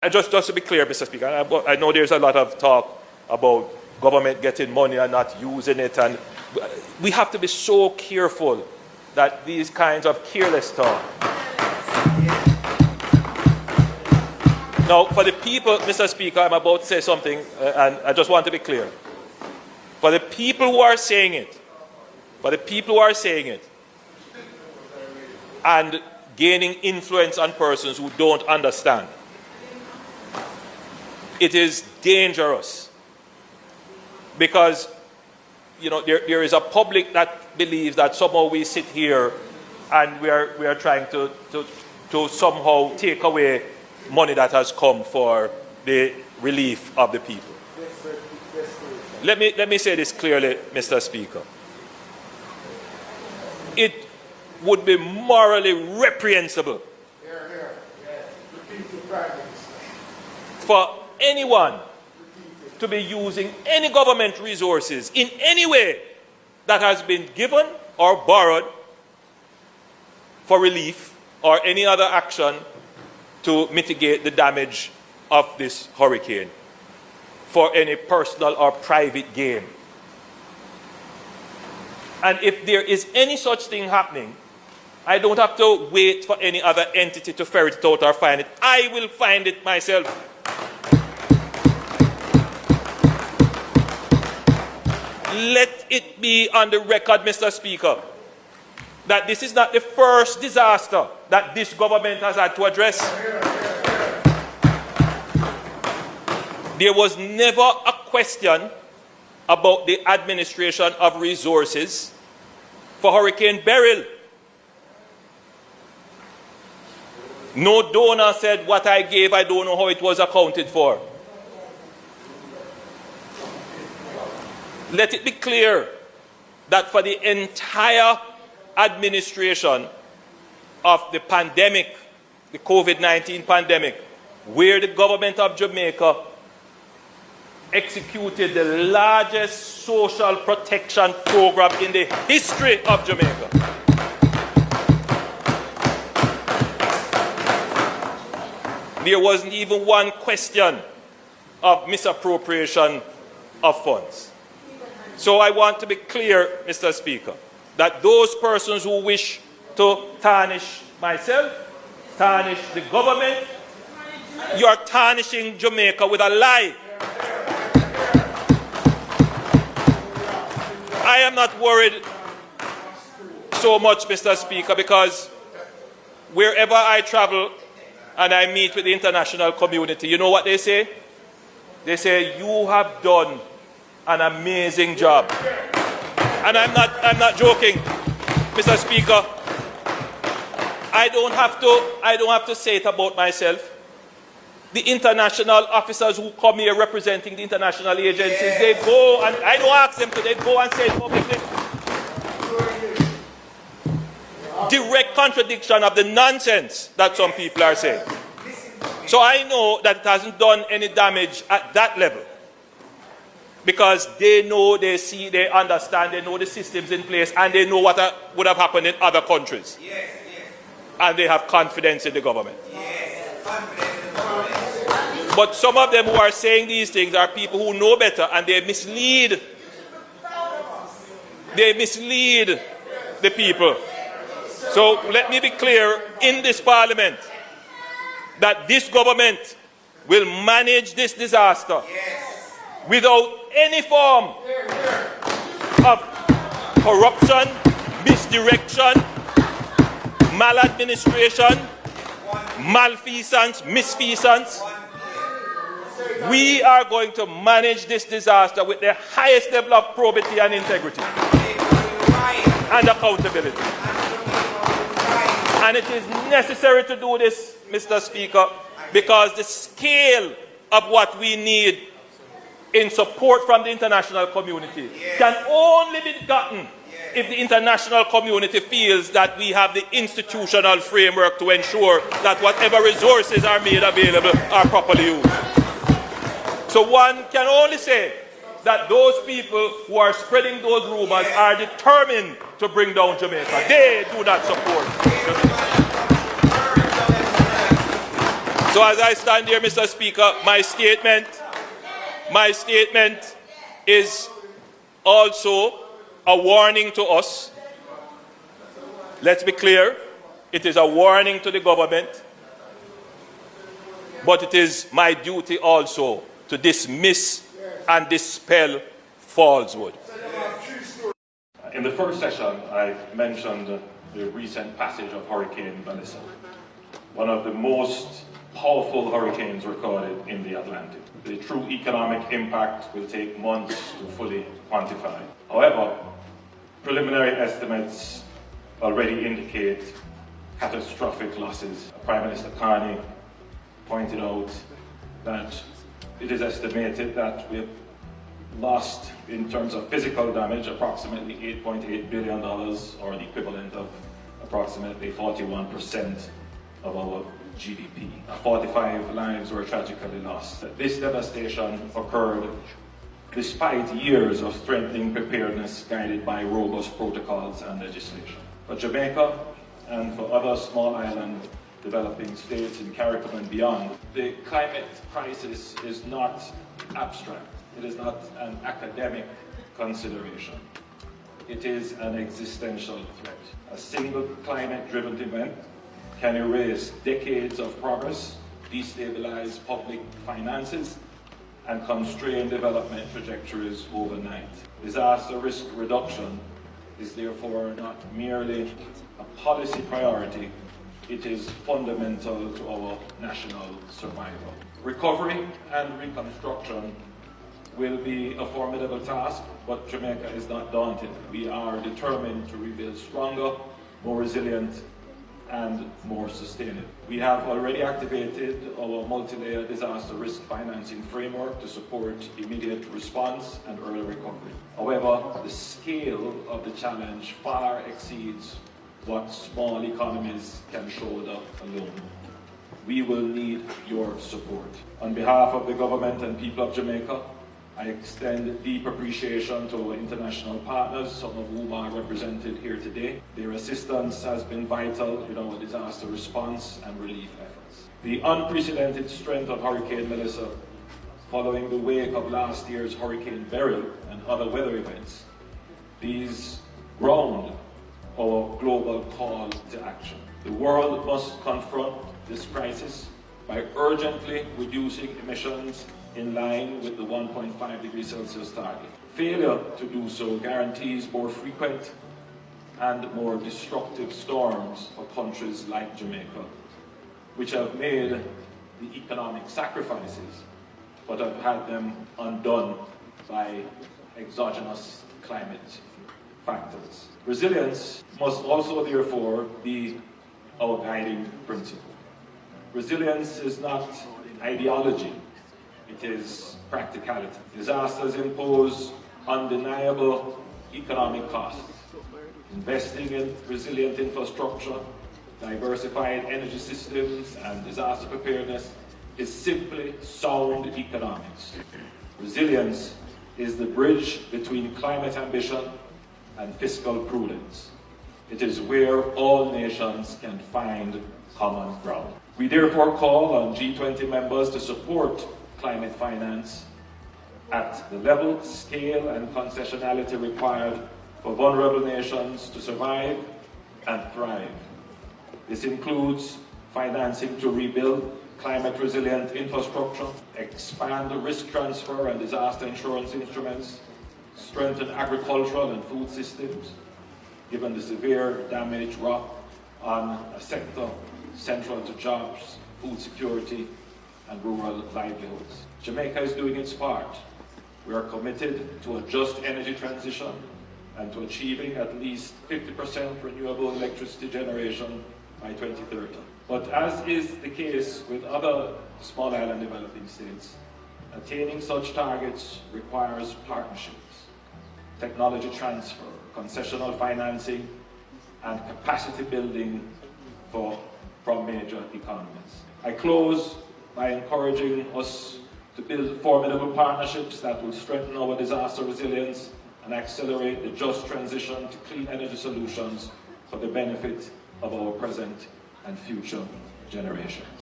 just to be clear, Mr. Speaker, I know there's a lot of talk about government getting money and not using it, and we have to be so careful that these kinds of careless talk. Now, for the people, Mr. Speaker, I'm about to say something, and I just want to be clear. For the people who are saying it, and gaining influence on persons who don't understand, it is dangerous. Because, you know, there is a public that believes that somehow we sit here and we are trying to somehow take away money that has come for the relief of the people. Let me say this clearly, Mr. Speaker. It would be morally reprehensible for anyone to be using any government resources in any way that has been given or borrowed for relief or any other action to mitigate the damage of this hurricane for any personal or private gain. And if there is any such thing happening, I don't have to wait for any other entity to ferret it out or find it. I will find it myself. Let it be on the record, Mr. Speaker, that this is not the first disaster that this government has had to address. There was never a question about the administration of resources for Hurricane Beryl. No donor said, what I gave, I don't know how it was accounted for. Let it be clear that for the entire administration of the pandemic, the COVID-19 pandemic, where the government of Jamaica executed the largest social protection program in the history of Jamaica. There wasn't even one question of misappropriation of funds. So I want to be clear, Mr. Speaker, that those persons who wish to tarnish myself, tarnish the government, you are tarnishing Jamaica with a lie. I am not worried so much, Mr. Speaker, because wherever I travel and I meet with the international community, you know what they say? They say, you have done an amazing job. And I'm not joking, Mr. Speaker. I don't have to say it about myself. The international officers who come here representing the international agencies, they go, and I don't ask them to, they go and say it publicly. Direct contradiction of the nonsense that some people are saying. So I know that it hasn't done any damage at that level, because they know, they see, they understand, they know the systems in place, and they know what would have happened in other countries. Yes, yes. And they have confidence in the government. Yes, confidence in the government. But some of them who are saying these things are people who know better, and they mislead. They mislead the people. So let me be clear in this parliament that this government will manage this disaster without any form of corruption, misdirection, maladministration, malfeasance, misfeasance. We are going to manage this disaster with the highest level of probity and integrity and accountability. And it is necessary to do this, Mr. Speaker, because the scale of what we need in support from the international community can only be gotten if the international community feels that we have the institutional framework to ensure that whatever resources are made available are properly used. So one can only say that those people who are spreading those rumors are determined to bring down Jamaica. They do not support Jamaica. So So as I stand here, Mr. Speaker, my statement is also a warning to us. Let's be clear, it is a warning to the government, but it is my duty also to dismiss and dispel falsehood. In the first session, I mentioned the recent passage of Hurricane Vanessa, one of the most powerful hurricanes recorded in the Atlantic. The true economic impact will take months to fully quantify. However, preliminary estimates already indicate catastrophic losses. Prime Minister Carney pointed out that it is estimated that we have lost, in terms of physical damage, approximately $8.8 billion, or the equivalent of approximately 41% of our GDP. 45 lives were tragically lost. This devastation occurred despite years of strengthening preparedness guided by robust protocols and legislation. For Jamaica and for other small island developing states in Caribbean and beyond, the climate crisis is not abstract. It is not an academic consideration. It is an existential threat. A single climate-driven event can erase decades of progress, destabilize public finances, and constrain development trajectories overnight. Disaster risk reduction is therefore not merely a policy priority, it is fundamental to our national survival. Recovery and reconstruction will be a formidable task, but Jamaica is not daunted. We are determined to rebuild stronger, more resilient, and more sustainable. We have already activated our multi-layer disaster risk financing framework to support immediate response and early recovery. However, the scale of the challenge far exceeds what small economies can shoulder alone. We will need your support. On behalf of the government and people of Jamaica, I extend deep appreciation to our international partners, some of whom are represented here today. Their assistance has been vital in our disaster response and relief efforts. The unprecedented strength of Hurricane Vanessa, following the wake of last year's Hurricane Beryl and other weather events, these ground our global call to action. The world must confront this crisis by urgently reducing emissions in line with the 1.5 degrees Celsius target. Failure to do so guarantees more frequent and more destructive storms for countries like Jamaica, which have made the economic sacrifices, but have had them undone by exogenous climate factors. Resilience must also therefore be our guiding principle. Resilience is not ideology, it is practicality. Disasters impose undeniable economic costs. Investing in resilient infrastructure, diversified energy systems, and disaster preparedness is simply sound economics. Resilience is the bridge between climate ambition and fiscal prudence. It is where all nations can find common ground. We therefore call on G20 members to support climate finance at the level, scale, and concessionality required for vulnerable nations to survive and thrive. This includes financing to rebuild climate-resilient infrastructure, expand the risk transfer and disaster insurance instruments, strengthen agricultural and food systems, given the severe damage wrought on a sector central to jobs, food security, and rural livelihoods. Jamaica is doing its part. We are committed to a just energy transition and to achieving at least 50% renewable electricity generation by 2030. But as is the case with other small island developing states, attaining such targets requires partnerships, technology transfer, concessional financing, and capacity building from major economies. I close by encouraging us to build formidable partnerships that will strengthen our disaster resilience and accelerate the just transition to clean energy solutions for the benefit of our present and future generations.